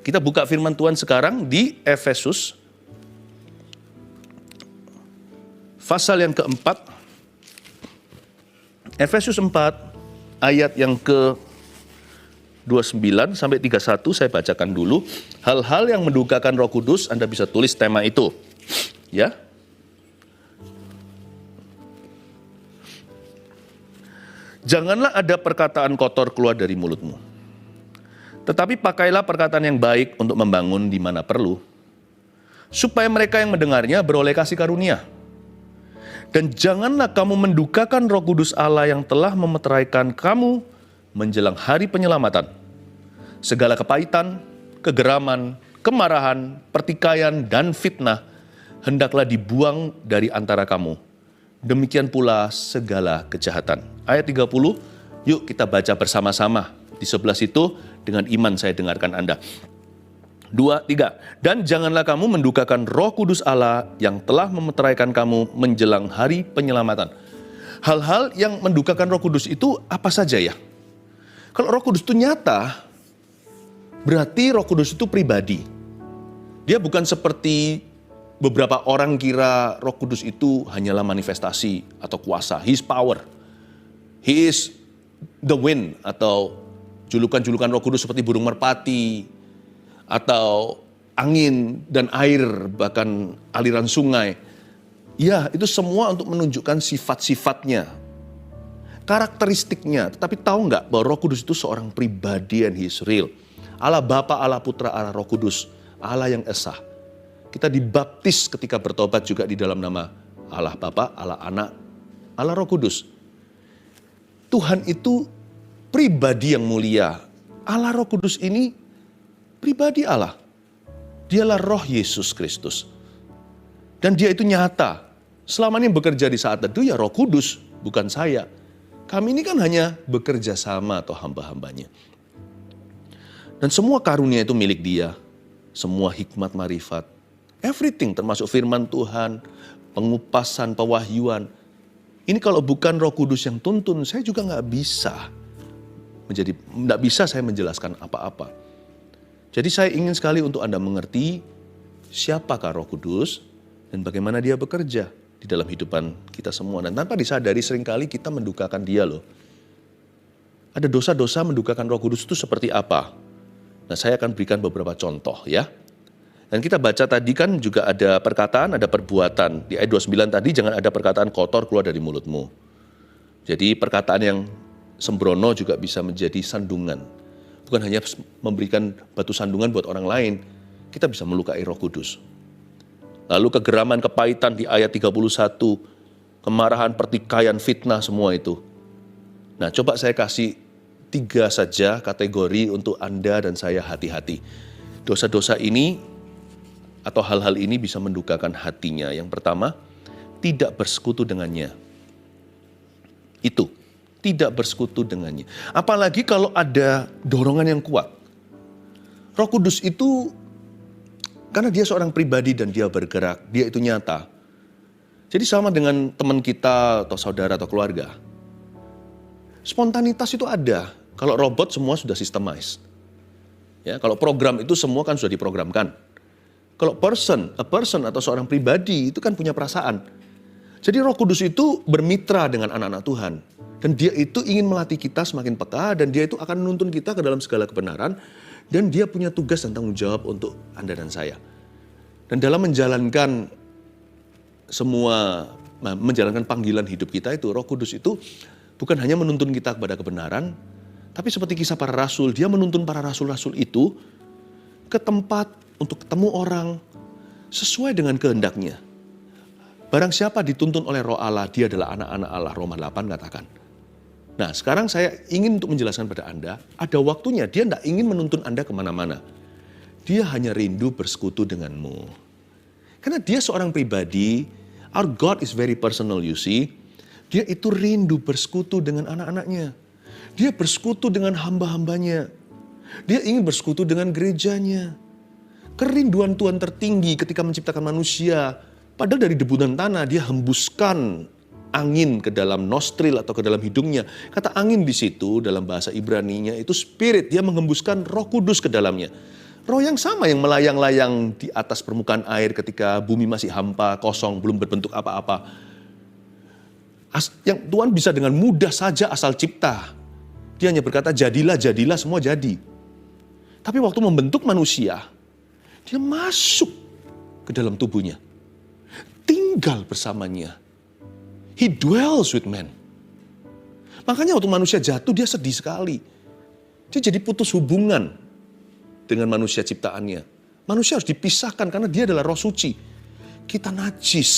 Kita buka firman Tuhan sekarang di Efesus pasal yang keempat. Efesus 4 ayat yang ke 29 sampai 31 saya bacakan dulu. Hal-hal yang mendukakan Roh Kudus, Anda bisa tulis tema itu. Ya. Janganlah ada perkataan kotor keluar dari mulutmu. Tetapi pakailah perkataan yang baik untuk membangun di mana perlu, supaya mereka yang mendengarnya beroleh kasih karunia. Dan janganlah kamu mendukakan Roh Kudus Allah yang telah memeteraikan kamu menjelang hari penyelamatan. Segala kepahitan, kegeraman, kemarahan, pertikaian, dan fitnah hendaklah dibuang dari antara kamu. Demikian pula segala kejahatan. Ayat 30, yuk kita baca bersama-sama. Di sebelah situ dengan iman saya dengarkan Anda. 2, 3. Dan janganlah kamu mendukakan Roh Kudus Allah yang telah memeteraikan kamu menjelang hari penyelamatan. Hal-hal yang mendukakan Roh Kudus itu apa saja ya? Kalau Roh Kudus itu nyata, berarti Roh Kudus itu pribadi. Dia bukan seperti beberapa orang kira Roh Kudus itu hanyalah manifestasi atau kuasa. He is power. He is the wind, atau julukan-julukan Roh Kudus seperti burung merpati, atau angin dan air, bahkan aliran sungai. Ya, itu semua untuk menunjukkan sifat-sifatnya, karakteristiknya. Tetapi tahu nggak bahwa Roh Kudus itu seorang pribadi, and He is real. Allah Bapa, Allah Putra, Allah Roh Kudus, Allah yang esa. Kita dibaptis ketika bertobat juga di dalam nama Allah Bapa, Allah Anak, Allah Roh Kudus. Tuhan itu pribadi yang mulia. Allah Roh Kudus ini pribadi Allah. Dialah Roh Yesus Kristus. Dan Dia itu nyata. Selama ini bekerja di saat teduh ya Roh Kudus, bukan saya. Kami ini kan hanya bekerja sama atau hamba-hambanya. Dan semua karunia itu milik Dia. Semua hikmat marifat. Everything, termasuk firman Tuhan, pengupasan, pewahyuan. Ini kalau bukan Roh Kudus yang tuntun, saya juga nggak bisa saya menjelaskan apa-apa. Jadi saya ingin sekali untuk Anda mengerti siapakah Roh Kudus dan bagaimana Dia bekerja di dalam kehidupan kita semua. Dan tanpa disadari seringkali kita mendukakan Dia loh. Ada dosa-dosa mendukakan Roh Kudus itu seperti apa? Nah, saya akan berikan beberapa contoh ya. Dan kita baca tadi kan juga ada perkataan, ada perbuatan. Di ayat 29 tadi, jangan ada perkataan kotor keluar dari mulutmu. Jadi perkataan yang sembrono juga bisa menjadi sandungan. Bukan hanya memberikan batu sandungan buat orang lain, kita bisa melukai Roh Kudus. Lalu kegeraman, kepahitan di ayat 31, kemarahan, pertikaian, fitnah, semua itu. Nah, coba saya kasih 3 saja kategori untuk Anda dan saya hati-hati. Dosa-dosa ini atau hal-hal ini bisa mendukakan hatinya. Yang pertama, tidak bersekutu dengannya. Itu, tidak bersekutu dengannya. Apalagi kalau ada dorongan yang kuat. Roh Kudus itu, karena Dia seorang pribadi dan Dia bergerak, Dia itu nyata. Jadi sama dengan teman kita atau saudara atau keluarga. Spontanitas itu ada. Kalau robot semua sudah systemized. Ya, kalau program itu semua kan sudah diprogramkan. Kalau a person atau seorang pribadi itu kan punya perasaan. Jadi Roh Kudus itu bermitra dengan anak-anak Tuhan. Dan Dia itu ingin melatih kita semakin peka, dan Dia itu akan menuntun kita ke dalam segala kebenaran. Dan Dia punya tugas dan tanggung jawab untuk Anda dan saya. Dan dalam menjalankan menjalankan panggilan hidup kita itu, Roh Kudus itu bukan hanya menuntun kita kepada kebenaran, tapi seperti kisah para rasul, Dia menuntun para rasul-rasul itu ke tempat untuk ketemu orang sesuai dengan kehendaknya. Barang siapa dituntun oleh Roh Allah, dia adalah anak-anak Allah, Roma 8 katakan. Nah, sekarang saya ingin untuk menjelaskan pada Anda, ada waktunya Dia tidak ingin menuntun Anda kemana-mana. Dia hanya rindu bersekutu denganmu. Karena Dia seorang pribadi, our God is very personal, you see. Dia itu rindu bersekutu dengan anak-anaknya. Dia bersekutu dengan hamba-hambanya. Dia ingin bersekutu dengan gerejanya. Kerinduan Tuhan tertinggi ketika menciptakan manusia, padahal dari debu dan tanah Dia hembuskan angin ke dalam nostril atau ke dalam hidungnya. Kata angin di situ dalam bahasa Ibraninya itu spirit, Dia menghembuskan Roh Kudus ke dalamnya. Roh yang sama yang melayang-layang di atas permukaan air ketika bumi masih hampa, kosong, belum berbentuk apa-apa. Yang Tuhan bisa dengan mudah saja asal cipta. Dia hanya berkata, jadilah, jadilah, semua jadi. Tapi waktu membentuk manusia, dia masuk ke dalam tubuhnya. Tinggal bersamanya. He dwells with man. Makanya waktu manusia jatuh, dia sedih sekali. Dia jadi putus hubungan dengan manusia ciptaannya. Manusia harus dipisahkan karena dia adalah roh suci. Kita najis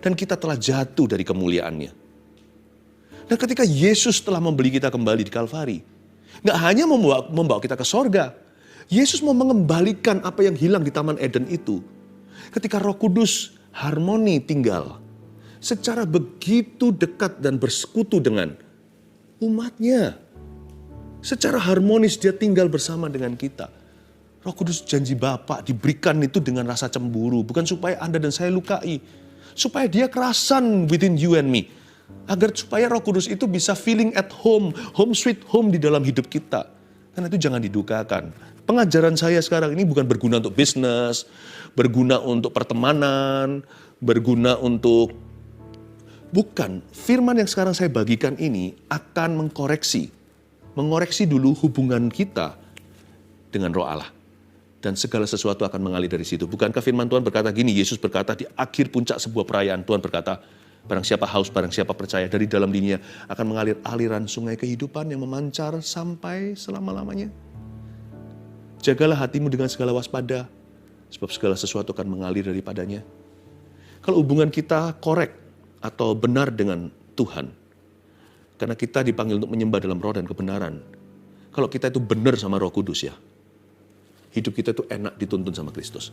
dan kita telah jatuh dari kemuliaannya. Dan ketika Yesus telah membeli kita kembali di Kalvari, nggak hanya membawa kita ke sorga, Yesus mau mengembalikan apa yang hilang di Taman Eden itu. Ketika Roh Kudus harmoni tinggal, secara begitu dekat dan bersekutu dengan umatnya. Secara harmonis dia tinggal bersama dengan kita. Roh Kudus janji Bapa diberikan itu dengan rasa cemburu. Bukan supaya Anda dan saya lukai. Supaya dia kerasan within you and me. Agar supaya Roh Kudus itu bisa feeling at home. Home sweet home di dalam hidup kita. Karena itu jangan didukakan. Pengajaran saya sekarang ini bukan berguna untuk bisnis. Berguna untuk pertemanan. Berguna untuk... Bukan. Firman yang sekarang saya bagikan ini akan mengkoreksi. Mengoreksi dulu hubungan kita dengan Roh Allah. Dan segala sesuatu akan mengalir dari situ. Bukankah firman Tuhan berkata gini, Yesus berkata di akhir puncak sebuah perayaan, Tuhan berkata, barang siapa haus, barang siapa percaya, dari dalam dirinya akan mengalir aliran sungai kehidupan yang memancar sampai selama-lamanya. Jagalah hatimu dengan segala waspada, sebab segala sesuatu akan mengalir daripadanya. Kalau hubungan kita korek atau benar dengan Tuhan, karena kita dipanggil untuk menyembah dalam roh dan kebenaran. Kalau kita itu benar sama Roh Kudus ya, hidup kita itu enak dituntun sama Kristus.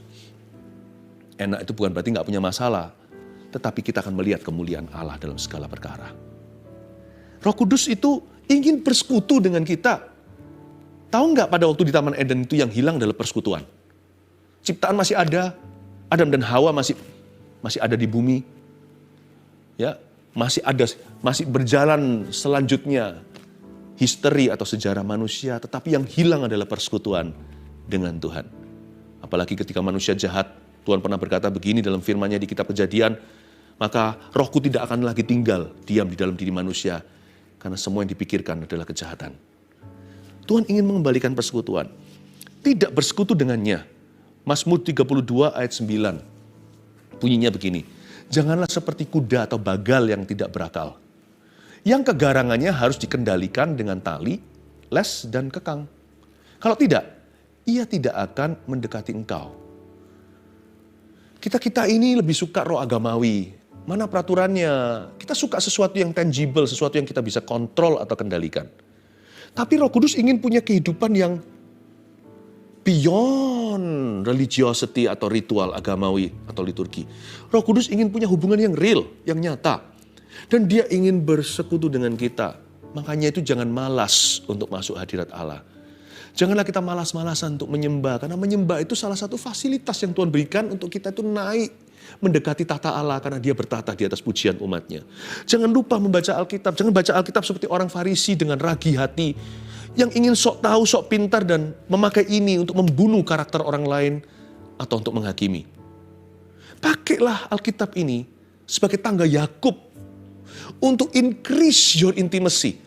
Enak itu bukan berarti nggak punya masalah, tetapi kita akan melihat kemuliaan Allah dalam segala perkara. Roh Kudus itu ingin bersekutu dengan kita. Tahu nggak pada waktu di Taman Eden itu yang hilang adalah persekutuan. Ciptaan masih ada, Adam dan Hawa masih ada di bumi, ya masih berjalan selanjutnya history atau sejarah manusia, tetapi yang hilang adalah persekutuan dengan Tuhan. Apalagi ketika manusia jahat, Tuhan pernah berkata begini dalam firman-Nya di kitab Kejadian, maka rohku tidak akan lagi tinggal diam di dalam diri manusia, karena semua yang dipikirkan adalah kejahatan. Tuhan ingin mengembalikan persekutuan. Tidak bersekutu dengannya. Mazmur 32 ayat 9. Bunyinya begini, janganlah seperti kuda atau bagal yang tidak berakal, yang kegarangannya harus dikendalikan dengan tali, les, dan kekang. Kalau tidak, ia tidak akan mendekati engkau. Kita ini lebih suka roh agamawi. Mana peraturannya? Kita suka sesuatu yang tangible, sesuatu yang kita bisa kontrol atau kendalikan. Tapi Roh Kudus ingin punya kehidupan yang beyond religiosity atau ritual agamawi atau liturgi. Roh Kudus ingin punya hubungan yang real, yang nyata. Dan dia ingin bersekutu dengan kita. Makanya itu jangan malas untuk masuk hadirat Allah. Janganlah kita malas-malasan untuk menyembah. Karena menyembah itu salah satu fasilitas yang Tuhan berikan untuk kita itu naik. Mendekati tahta Allah karena dia bertahta di atas pujian umatnya. Jangan lupa membaca Alkitab. Jangan baca Alkitab seperti orang Farisi dengan ragi hati. Yang ingin sok tahu, sok pintar dan memakai ini untuk membunuh karakter orang lain. Atau untuk menghakimi. Pakailah Alkitab ini sebagai tangga Yakub. Untuk increase your intimacy.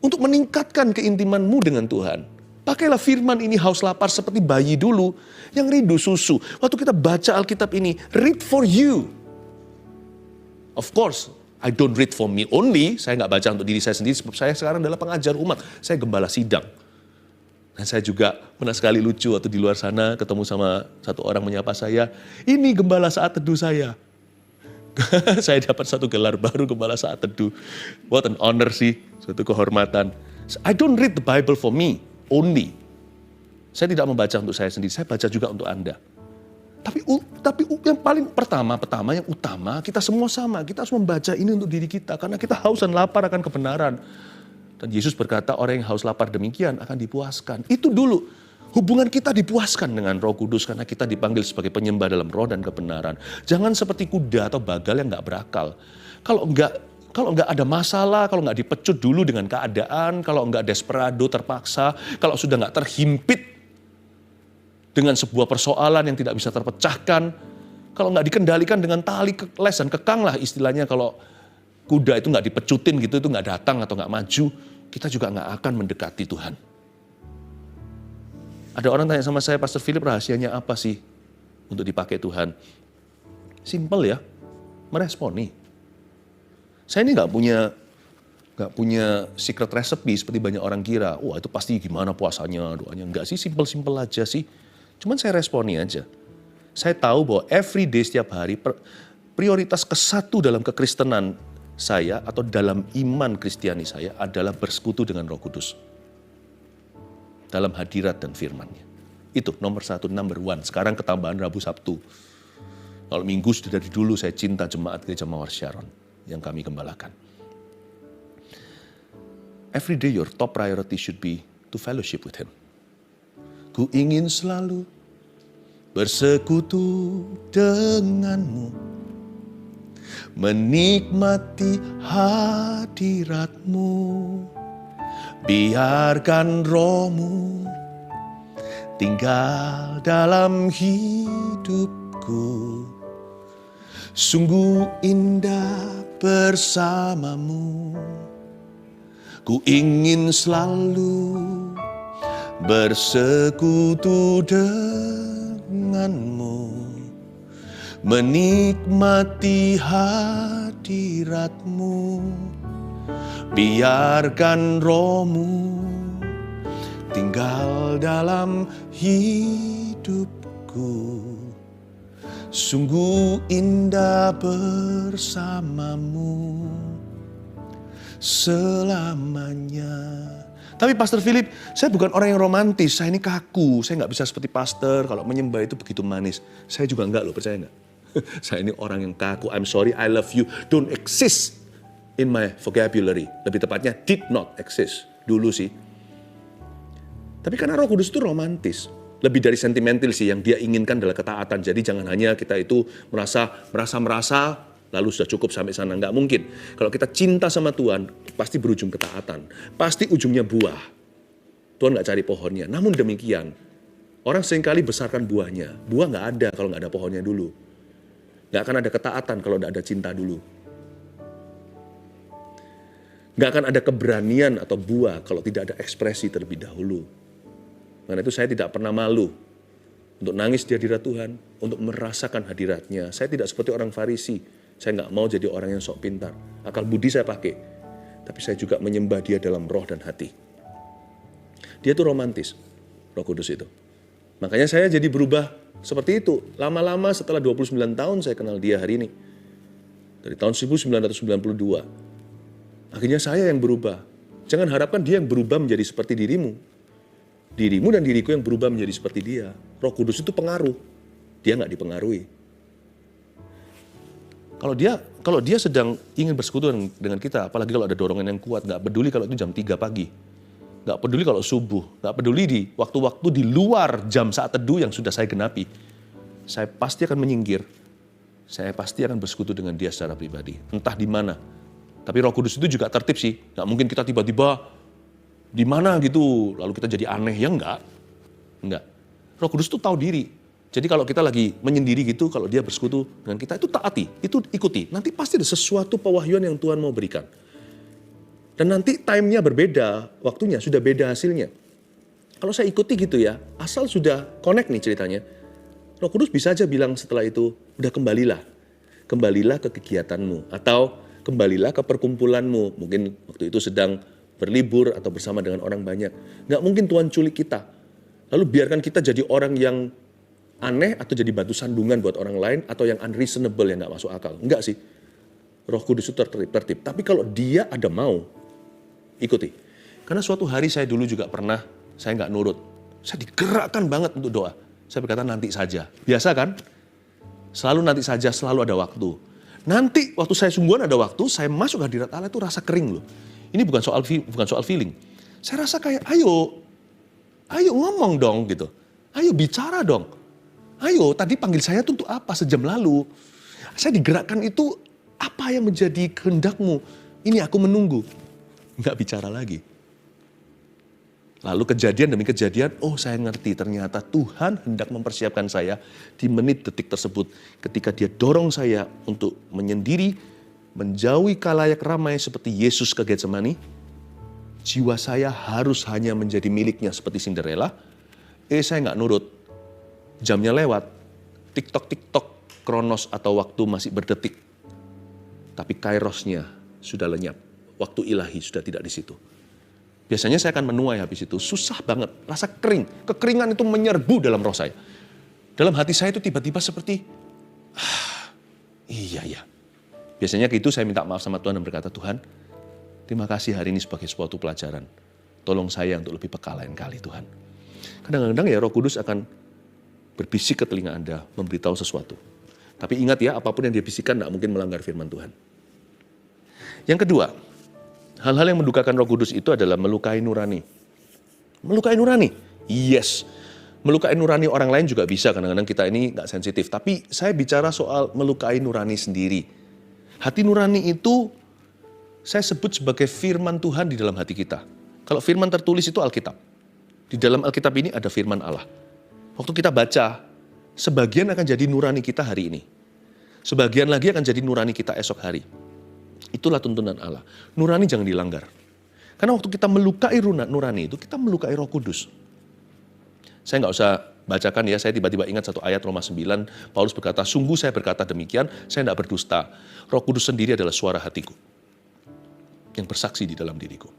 Untuk meningkatkan keintimanmu dengan Tuhan. Pakailah firman ini haus lapar seperti bayi dulu yang rindu susu. Waktu kita baca Alkitab ini, read for you. Of course, I don't read for me only. Saya nggak baca untuk diri saya sendiri sebab saya sekarang adalah pengajar umat. Saya gembala sidang. Dan saya juga pernah sekali lucu waktu di luar sana ketemu sama satu orang menyapa saya. Ini gembala saat teduh saya. Saya dapat satu gelar baru, gembala saat teduh. What an honor sih, suatu kehormatan. I don't read the Bible for me only. Saya tidak membaca untuk saya sendiri, saya baca juga untuk Anda. Tapi yang paling pertama yang utama, kita semua sama. Kita harus membaca ini untuk diri kita, karena kita haus dan lapar akan kebenaran. Dan Yesus berkata, orang yang haus lapar demikian akan dipuaskan. Itu dulu. Hubungan kita dipuaskan dengan Roh Kudus karena kita dipanggil sebagai penyembah dalam roh dan kebenaran. Jangan seperti kuda atau bagal yang nggak berakal. Kalau nggak ada masalah, kalau nggak dipecut dulu dengan keadaan, kalau nggak desperado terpaksa, kalau sudah nggak terhimpit dengan sebuah persoalan yang tidak bisa terpecahkan. Kalau nggak dikendalikan dengan tali les dan kekang lah istilahnya, kalau kuda itu nggak dipecutin gitu, itu nggak datang atau nggak maju, kita juga nggak akan mendekati Tuhan. Ada orang tanya sama saya, Pastor Philip, rahasianya apa sih untuk dipakai Tuhan? Simple ya, meresponi. Saya ini nggak punya secret recipe seperti banyak orang kira. Wah itu pasti gimana puasanya, doanya. Enggak sih, simple aja sih. Cuman saya responi aja. Saya tahu bahwa every day, setiap hari, prioritas kesatu dalam kekristenan saya atau dalam iman Kristiani saya adalah bersekutu dengan Roh Kudus. Dalam hadirat dan firman-Nya. Itu nomor 1, number 1. Sekarang ketambahan Rabu Sabtu. Kalau Minggu sudah dari dulu saya cinta jemaat Gereja Mawar Sharon yang kami gembalakan. Every day your top priority should be to fellowship with Him. Ku ingin selalu bersekutu denganmu, menikmati hadiratmu, biarkan Roh-Mu tinggal dalam hidupku. Sungguh indah bersamamu, ku ingin selalu bersekutu denganmu, menikmati hadiratmu, biarkan Roh-Mu tinggal dalam hidupku. Sungguh indah bersamamu selamanya. Tapi Pastor Philip, saya bukan orang yang romantis, saya ini kaku, saya nggak bisa seperti pastor, kalau menyembah itu begitu manis. Saya juga nggak loh, percaya nggak? Saya ini orang yang kaku, I'm sorry, I love you, don't exist in my vocabulary. Lebih tepatnya, did not exist, dulu sih. Tapi karena Roh Kudus itu romantis, lebih dari sentimental sih, yang Dia inginkan adalah ketaatan. Jadi jangan hanya kita itu merasa lalu sudah cukup sampai sana. Nggak mungkin. Kalau kita cinta sama Tuhan, pasti berujung ketaatan. Pasti ujungnya buah. Tuhan nggak cari pohonnya. Namun demikian, orang seringkali besarkan buahnya. Buah nggak ada kalau nggak ada pohonnya dulu. Nggak akan ada ketaatan kalau nggak ada cinta dulu. Nggak akan ada keberanian atau buah kalau tidak ada ekspresi terlebih dahulu. Karena itu saya tidak pernah malu untuk nangis di hadirat Tuhan, untuk merasakan hadiratnya. Saya tidak seperti orang Farisi. Saya nggak mau jadi orang yang sok pintar. Akal budi saya pakai. Tapi saya juga menyembah Dia dalam roh dan hati. Dia tuh romantis, Roh Kudus itu. Makanya saya jadi berubah seperti itu. Lama-lama setelah 29 tahun saya kenal Dia hari ini. Dari tahun 1992. Akhirnya saya yang berubah. Jangan harapkan Dia yang berubah menjadi seperti dirimu. Dirimu dan diriku yang berubah menjadi seperti Dia. Roh Kudus itu pengaruh. Dia nggak dipengaruhi. Kalau dia sedang ingin bersekutu dengan kita, apalagi kalau ada dorongan yang kuat, nggak peduli kalau itu jam 3 pagi. Nggak peduli kalau subuh. Nggak peduli di waktu-waktu di luar jam saat teduh yang sudah saya genapi. Saya pasti akan menyingkir. Saya pasti akan bersekutu dengan Dia secara pribadi. Entah di mana. Tapi Roh Kudus itu juga tertib sih. Nggak mungkin kita tiba-tiba di mana gitu, lalu kita jadi aneh, ya enggak. Roh Kudus itu tahu diri. Jadi kalau kita lagi menyendiri gitu, kalau Dia bersekutu dengan kita, itu taati, itu ikuti. Nanti pasti ada sesuatu pewahyuan yang Tuhan mau berikan. Dan nanti time-nya berbeda, waktunya sudah beda hasilnya. Kalau saya ikuti gitu ya, asal sudah connect nih ceritanya, Roh Kudus bisa aja bilang setelah itu, udah kembalilah. Kembalilah ke kegiatanmu, atau kembalilah ke perkumpulanmu. Mungkin waktu itu sedang berlibur atau bersama dengan orang banyak. Nggak mungkin Tuhan culik kita. Lalu biarkan kita jadi orang yang aneh atau jadi batu sandungan buat orang lain atau yang unreasonable, yang nggak masuk akal. Enggak sih. Roh Kudus itu tertib. Tapi kalau Dia ada mau, ikuti. Karena suatu hari saya dulu juga pernah, saya nggak nurut. Saya digerakkan banget untuk doa. Saya berkata nanti saja. Biasa kan? Selalu nanti saja, selalu ada waktu. Nanti waktu saya sungguhan ada waktu, saya masuk hadirat Allah itu rasa kering loh. Ini bukan soal feeling. Saya rasa kayak ayo ngomong dong gitu. Ayo bicara dong. Ayo tadi panggil saya tuh untuk apa sejam lalu. Saya digerakkan itu apa yang menjadi kehendak-Mu. Ini aku menunggu. Nggak bicara lagi. Lalu kejadian demi kejadian, oh saya ngerti ternyata Tuhan hendak mempersiapkan saya di menit detik tersebut. Ketika dia dorong saya untuk menyendiri, menjauhi kalayak ramai seperti Yesus ke Getsemani, jiwa saya harus hanya menjadi miliknya seperti Cinderella. Saya nggak nurut, jamnya lewat, TikTok, kronos atau waktu masih berdetik. Tapi kairosnya sudah lenyap, waktu ilahi sudah tidak di situ. Biasanya saya akan menuai habis itu, susah banget, rasa kering. Kekeringan itu menyerbu dalam roh saya. Dalam hati saya itu tiba-tiba seperti, iya ya. Biasanya gitu saya minta maaf sama Tuhan dan berkata, Tuhan, terima kasih hari ini sebagai suatu pelajaran. Tolong saya untuk lebih peka lain kali Tuhan. Kadang-kadang ya Roh Kudus akan berbisik ke telinga Anda, memberitahu sesuatu. Tapi ingat ya, apapun yang dia bisikkan tidak mungkin melanggar firman Tuhan. Yang kedua, hal-hal yang mendukakan Roh Kudus itu adalah melukai nurani. Melukai nurani? Yes. Melukai nurani orang lain juga bisa, kadang-kadang kita ini nggak sensitif. Tapi saya bicara soal melukai nurani sendiri. Hati nurani itu saya sebut sebagai firman Tuhan di dalam hati kita. Kalau firman tertulis itu Alkitab. Di dalam Alkitab ini ada firman Allah. Waktu kita baca, sebagian akan jadi nurani kita hari ini. Sebagian lagi akan jadi nurani kita esok hari. Itulah tuntunan Allah. Nurani jangan dilanggar. Karena waktu kita melukai nurani itu, kita melukai Roh Kudus. Saya nggak usah bacakan ya, saya tiba-tiba ingat satu ayat Roma 9, Paulus berkata, sungguh saya berkata demikian, saya tidak berdusta. Roh Kudus sendiri adalah suara hatiku, yang bersaksi di dalam diriku.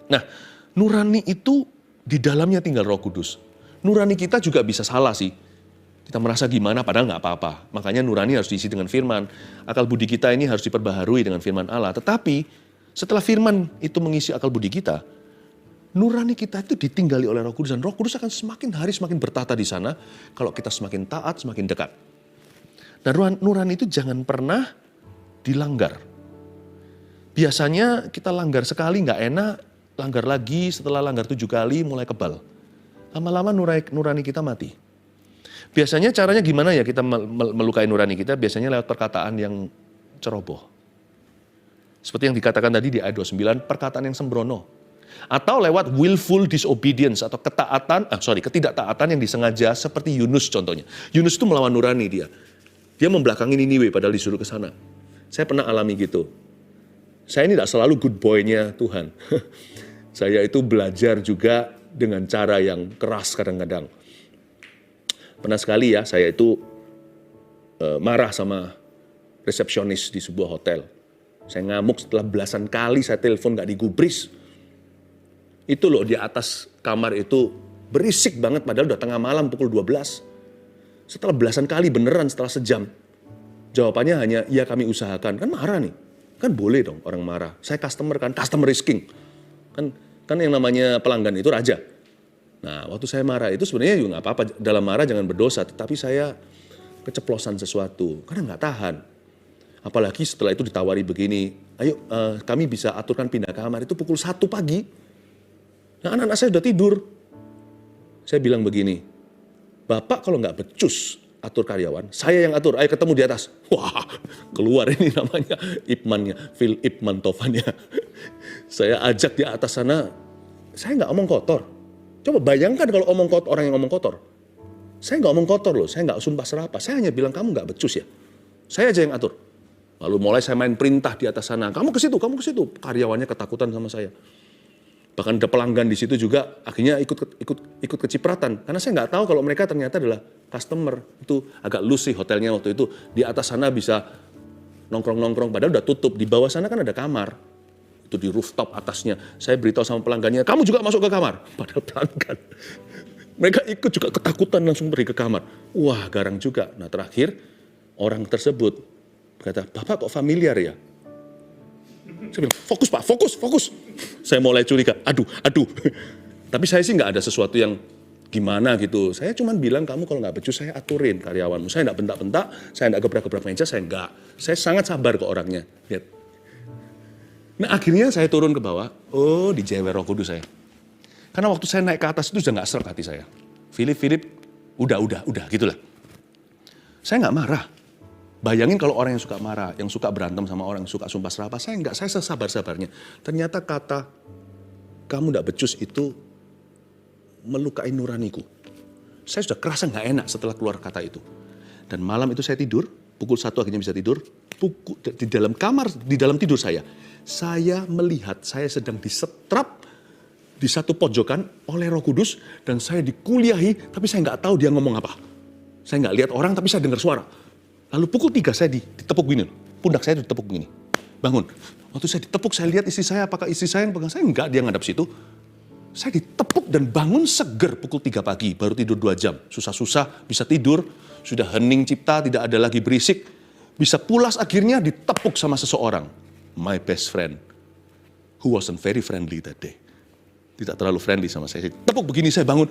Nah, nurani itu di dalamnya tinggal Roh Kudus. Nurani kita juga bisa salah sih. Kita merasa gimana padahal nggak apa-apa. Makanya nurani harus diisi dengan firman. Akal budi kita ini harus diperbaharui dengan firman Allah. Tetapi setelah firman itu mengisi akal budi kita, nurani kita itu ditinggali oleh Roh Kudus. Dan Roh Kudus akan semakin hari semakin bertata di sana. Kalau kita semakin taat, semakin dekat. Dan nurani itu jangan pernah dilanggar. Biasanya kita langgar sekali nggak enak, langgar lagi, setelah langgar 7 kali mulai kebal. Lama-lama nurani kita mati. Biasanya caranya gimana ya kita melukai nurani kita? Biasanya lewat perkataan yang ceroboh. Seperti yang dikatakan tadi di ayat 29, perkataan yang sembrono. Atau lewat willful disobedience atau ketidaktaatan yang disengaja seperti Yunus contohnya. Yunus itu melawan nurani dia. Dia membelakangi Niniwe padahal disuruh ke sana. Saya pernah alami gitu. Saya ini tidak selalu good boy-nya Tuhan. Saya itu belajar juga dengan cara yang keras kadang-kadang. Pernah sekali ya, saya itu marah sama resepsionis di sebuah hotel. Saya ngamuk setelah belasan kali saya telepon gak digubris. Itu loh di atas kamar itu berisik banget padahal udah tengah malam pukul 12. Setelah belasan kali beneran setelah sejam. Jawabannya hanya, ya kami usahakan. Kan marah nih. Kan boleh dong orang marah. Saya customer kan, customer is king. Kan yang namanya pelanggan itu raja. Nah, waktu saya marah itu sebenarnya juga nggak apa-apa. Dalam marah jangan berdosa, tetapi saya keceplosan sesuatu karena nggak tahan. Apalagi setelah itu ditawari begini, ayo kami bisa aturkan pindah kamar itu pukul 1 pagi. Nah, anak-anak saya udah tidur. Saya bilang begini, Bapak kalau nggak becus atur karyawan, saya yang atur, ayo ketemu di atas. Wah, keluar ini namanya Ipmannya, Phil Ipman Tovannya. Saya ajak di atas sana, saya nggak omong kotor. Coba bayangkan kalau orang yang ngomong kotor. Saya nggak omong kotor loh, saya nggak sumpah serapah. Saya hanya bilang kamu nggak becus ya. Saya aja yang atur. Lalu mulai saya main perintah di atas sana. Kamu ke situ, kamu ke situ. Karyawannya ketakutan sama saya. Bahkan ada pelanggan di situ juga akhirnya ikut kecipratan. Karena saya nggak tahu kalau mereka ternyata adalah customer. Itu agak loose sih hotelnya waktu itu. Di atas sana bisa nongkrong-nongkrong. Padahal udah tutup. Di bawah sana kan ada kamar. Itu di rooftop atasnya. Saya beritahu sama pelanggannya, kamu juga masuk ke kamar. Padahal pelanggan. Mereka ikut juga ketakutan langsung pergi ke kamar. Wah, garang juga. Nah, terakhir orang tersebut berkata, Bapak kok familiar ya? Saya bilang, fokus Pak, fokus. Saya mulai curiga, aduh. Tapi saya sih nggak ada sesuatu yang gimana gitu. Saya cuma bilang, kamu kalau nggak becus, saya aturin karyawanmu. Saya nggak bentak-bentak, saya nggak gebrak-gebrak meja, saya nggak. Saya sangat sabar ke orangnya. Lihat. Nah akhirnya saya turun ke bawah, dijewer Roh Kudus saya. Karena waktu saya naik ke atas itu sudah nggak seret hati saya. Philip, udah gitulah. Saya nggak marah. Bayangin kalau orang yang suka marah, yang suka berantem sama orang, yang suka sumpah serapah, saya sesabar-sabarnya. Ternyata kata, kamu nggak becus itu melukai nuraniku. Saya sudah kerasa nggak enak setelah keluar kata itu. Dan malam itu saya tidur, pukul 1 akhirnya bisa tidur. Di dalam kamar, di dalam tidur saya melihat saya sedang disetrap di satu pojokan oleh Roh Kudus. Dan saya dikuliahi, tapi saya nggak tahu dia ngomong apa. Saya nggak lihat orang, tapi saya dengar suara. Lalu pukul 3 saya ditepuk begini. Pundak saya ditepuk begini. Bangun. Waktu saya ditepuk, saya lihat istri saya, apakah istri saya yang pegang saya? Enggak, dia ngadap situ. Saya ditepuk dan bangun seger pukul 3 pagi, baru tidur 2 jam. Susah-susah bisa tidur, sudah hening cipta, tidak ada lagi berisik. Bisa pulas akhirnya ditepuk sama seseorang. My best friend, who wasn't very friendly that day. Tidak terlalu friendly sama saya. Tepuk begini saya bangun.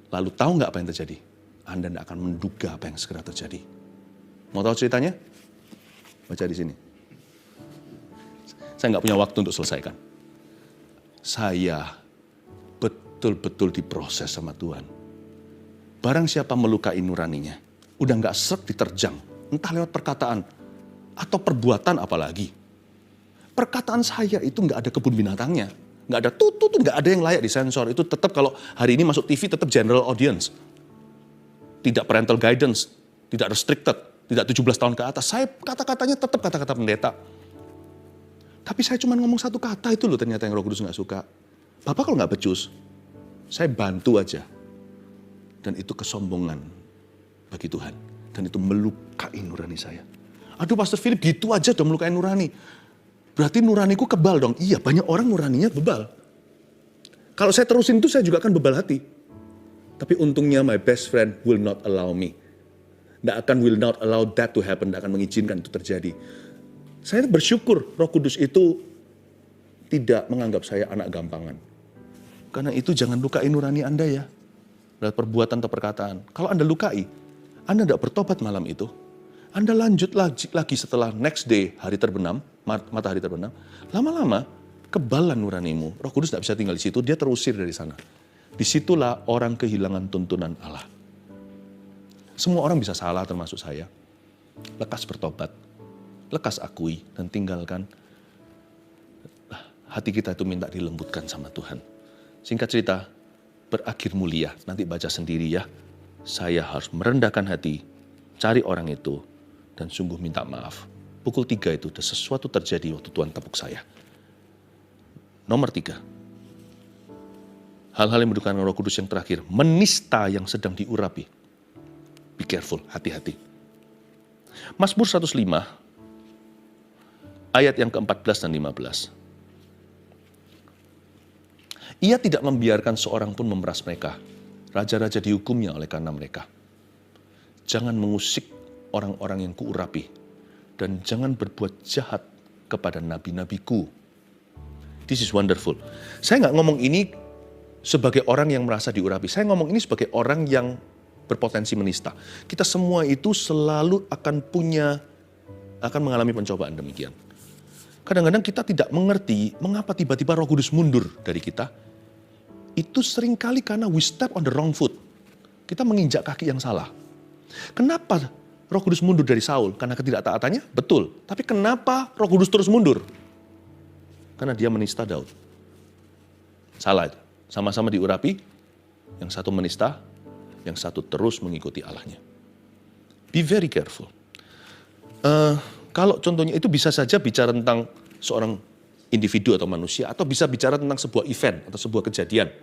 Lalu tahu nggak apa yang terjadi? Anda tidak akan menduga apa yang segera terjadi. Mau tahu ceritanya? Baca di sini. Saya nggak punya waktu untuk selesaikan. Saya betul-betul diproses sama Tuhan. Barang siapa melukai nuraninya, udah nggak srek diterjang, entah lewat perkataan atau perbuatan apalagi. Perkataan saya itu nggak ada kebun binatangnya, nggak ada tutut, nggak ada yang layak disensor. Itu tetap kalau hari ini masuk TV tetap general audience, tidak parental guidance, tidak restricted, tidak 17 tahun ke atas. Saya kata-katanya tetap kata-kata pendeta. Tapi saya cuma ngomong satu kata itu loh ternyata yang Roh Kudus nggak suka. Bapak kalau nggak becus, saya bantu aja. Dan itu kesombongan bagi Tuhan. Dan itu melukai nurani saya. Aduh Pastor Philip gitu aja udah melukai nurani. Berarti nuraniku kebal dong. Iya, banyak orang nuraninya bebal. Kalau saya terusin itu saya juga akan bebal hati. Tapi untungnya my best friend will not allow me. Will not allow that to happen. Tidak akan mengizinkan itu terjadi. Saya bersyukur Roh Kudus itu tidak menganggap saya anak gampangan. Karena itu jangan lukai nurani Anda ya. Lewat perbuatan atau perkataan. Kalau Anda lukai, Anda tidak bertobat malam itu. Anda lanjut lagi setelah next day, hari terbenam, matahari terbenam. Lama-lama, kebalan nuranimu. Roh Kudus tidak bisa tinggal di situ, dia terusir dari sana. Disitulah orang kehilangan tuntunan Allah. Semua orang bisa salah termasuk saya. Lekas bertobat. Lekas akui dan tinggalkan. Hati kita itu minta dilembutkan sama Tuhan. Singkat cerita, berakhir mulia. Nanti baca sendiri ya. Saya harus merendahkan hati, cari orang itu, dan sungguh minta maaf. Pukul 3 itu ada sesuatu terjadi waktu Tuhan tepuk saya. Nomor 3. Hal-hal yang mendudukan Roh Kudus yang terakhir. Menista yang sedang diurapi. Be careful, hati-hati. Mazmur 105. Ayat yang ke-14 dan 15. Ia tidak membiarkan seorang pun memeras mereka. Raja-raja dihukumnya oleh karena mereka. Jangan mengusik orang-orang yang kuurapi. Dan jangan berbuat jahat kepada nabi-nabiku. This is wonderful. Saya nggak ngomong ini sebagai orang yang merasa diurapi. Saya ngomong ini sebagai orang yang berpotensi menista. Kita semua itu selalu akan mengalami pencobaan demikian. Kadang-kadang kita tidak mengerti mengapa tiba-tiba Roh Kudus mundur dari kita. Itu seringkali karena we step on the wrong foot. Kita menginjak kaki yang salah. Kenapa Roh Kudus mundur dari Saul? Karena ketidaktaatannya? Betul. Tapi kenapa Roh Kudus terus mundur? Karena dia menista Daud. Salah itu. Sama-sama diurapi, yang satu menista, yang satu terus mengikuti Allahnya. Be very careful. Kalau contohnya itu bisa saja bicara tentang seorang individu atau manusia, atau bisa bicara tentang sebuah event atau sebuah kejadian,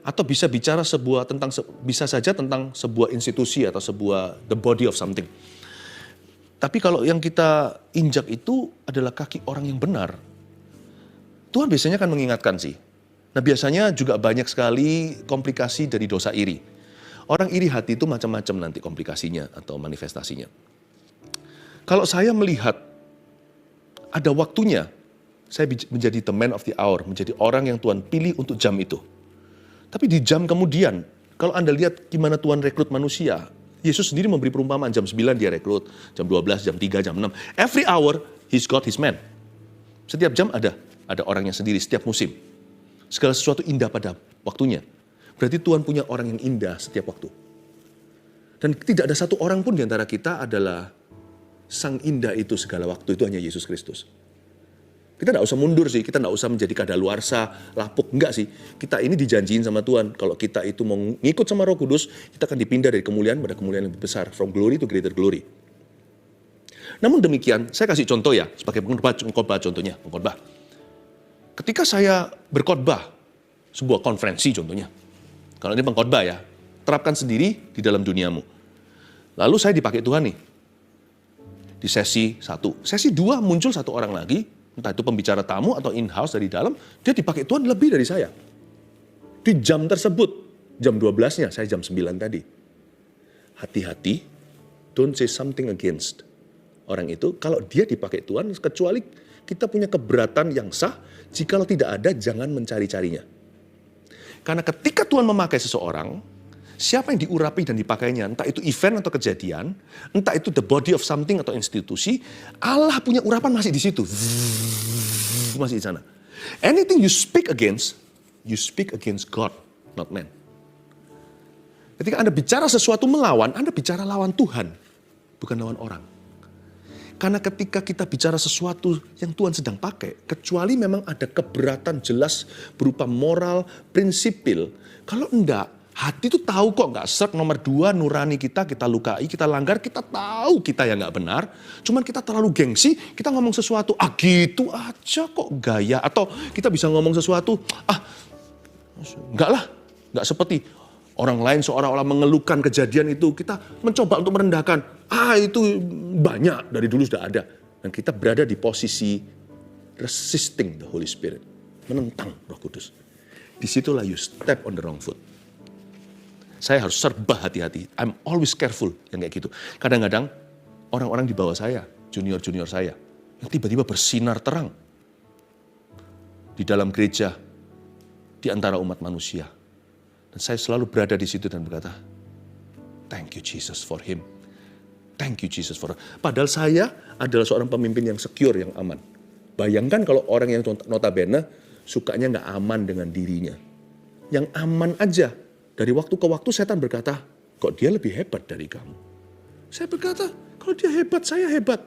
atau bisa bicara bisa saja tentang sebuah institusi atau the body of something. Tapi kalau yang kita injak itu adalah kaki orang yang benar, Tuhan biasanya kan mengingatkan sih. Nah biasanya juga banyak sekali komplikasi dari dosa iri. Orang iri hati itu macam-macam nanti komplikasinya atau manifestasinya. Kalau saya melihat ada waktunya, saya menjadi the man of the hour, menjadi orang yang Tuhan pilih untuk jam itu. Tapi di jam kemudian, kalau Anda lihat gimana Tuhan rekrut manusia, Yesus sendiri memberi perumpamaan, jam 9 dia rekrut, jam 12, jam 3, jam 6. Every hour, he's got his man. Setiap jam ada orangnya sendiri, setiap musim. Segala sesuatu indah pada waktunya. Berarti Tuhan punya orang yang indah setiap waktu. Dan tidak ada satu orang pun di antara kita adalah sang indah itu segala waktu, itu hanya Yesus Kristus. Kita nggak usah mundur sih, kita nggak usah menjadi kadaluarsa, lapuk, enggak sih. Kita ini dijanjiin sama Tuhan, kalau kita itu mau ngikut sama Roh Kudus, kita akan dipindah dari kemuliaan pada kemuliaan yang lebih besar, from glory to greater glory. Namun demikian, saya kasih contoh ya, sebagai pengkhotbah contohnya, pengkhotbah. Ketika saya berkhotbah, sebuah konferensi contohnya, kalau ini pengkhotbah ya, terapkan sendiri di dalam duniamu. Lalu saya dipakai Tuhan nih, di sesi 1. Sesi 2 muncul satu orang lagi, entah itu pembicara tamu atau in-house dari dalam, dia dipakai Tuhan lebih dari saya. Di jam tersebut, jam 12-nya, saya jam 9 tadi. Hati-hati, don't say something against orang itu, kalau dia dipakai Tuhan, kecuali kita punya keberatan yang sah, jikalau tidak ada, jangan mencari-carinya. Karena ketika Tuhan memakai seseorang, siapa yang diurapi dan dipakainya, entah itu event atau kejadian, entah itu the body of something atau institusi, Allah punya urapan masih di situ. Masih di sana. Anything you speak against God, not man. Ketika Anda bicara sesuatu melawan, Anda bicara lawan Tuhan, bukan lawan orang. Karena ketika kita bicara sesuatu yang Tuhan sedang pakai, kecuali memang ada keberatan jelas berupa moral, prinsipil. Kalau enggak, hati itu tahu kok, nggak serk. Nomor 2, nurani kita lukai, kita langgar, kita tahu kita yang nggak benar. Cuman kita terlalu gengsi, kita ngomong sesuatu, gitu aja kok gaya. Atau kita bisa ngomong sesuatu, enggak lah, nggak seperti orang lain seolah-olah mengeluhkan kejadian itu. Kita mencoba untuk merendahkan, itu banyak, dari dulu sudah ada. Dan kita berada di posisi resisting the Holy Spirit, menentang Roh Kudus. Disitulah you step on the wrong foot. Saya harus serba hati-hati. I'm always careful yang kayak gitu. Kadang-kadang orang-orang di bawah saya, junior-junior saya, yang tiba-tiba bersinar terang di dalam gereja, di antara umat manusia. Dan saya selalu berada di situ dan berkata, thank you Jesus for him. Thank you Jesus for him. Padahal saya adalah seorang pemimpin yang secure, yang aman. Bayangkan kalau orang yang notabene sukanya nggak aman dengan dirinya. Yang aman aja. Dari waktu ke waktu setan berkata, kok dia lebih hebat dari kamu? Saya berkata, kalau dia hebat, saya hebat.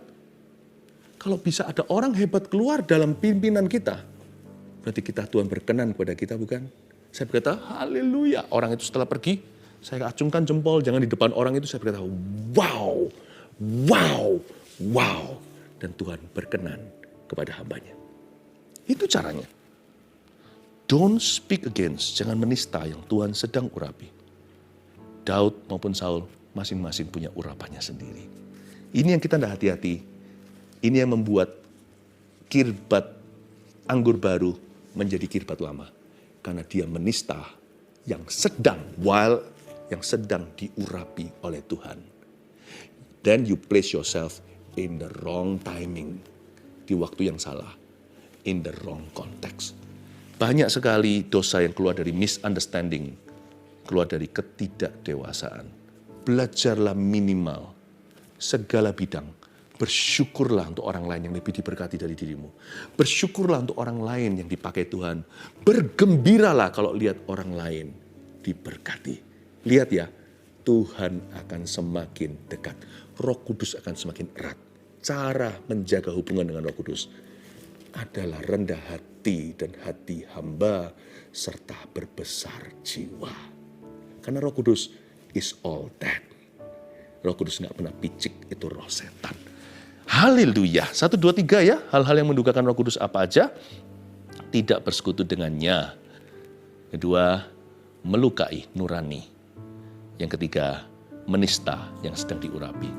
Kalau bisa ada orang hebat keluar dalam pimpinan kita, berarti Tuhan berkenan kepada kita, bukan? Saya berkata, haleluya. Orang itu setelah pergi, saya acungkan jempol, jangan di depan orang itu. Saya berkata, wow, wow, wow. Dan Tuhan berkenan kepada hambanya. Itu caranya. Don't speak against, jangan menista yang Tuhan sedang urapi. Daud maupun Saul masing-masing punya urapannya sendiri. Ini yang kita tidak hati-hati. Ini yang membuat kirbat anggur baru menjadi kirbat lama. Karena dia menista yang sedang diurapi oleh Tuhan. Then you place yourself in the wrong timing. Di waktu yang salah. In the wrong context. Banyak sekali dosa yang keluar dari misunderstanding, keluar dari ketidakdewasaan. Belajarlah minimal segala bidang. Bersyukurlah untuk orang lain yang lebih diberkati dari dirimu. Bersyukurlah untuk orang lain yang dipakai Tuhan. Bergembiralah kalau lihat orang lain diberkati. Lihat ya, Tuhan akan semakin dekat. Roh Kudus akan semakin erat. Cara menjaga hubungan dengan Roh Kudus adalah rendah hati dan hati hamba serta berbesar jiwa. Karena Roh Kudus is all that. Roh Kudus nggak pernah picik, itu roh setan. Haleluya. 1, 2, 3 ya. Hal-hal yang mendukakan Roh Kudus apa aja? Tidak bersekutu dengannya. Kedua, melukai nurani. Yang ketiga, menista yang sedang diurapi.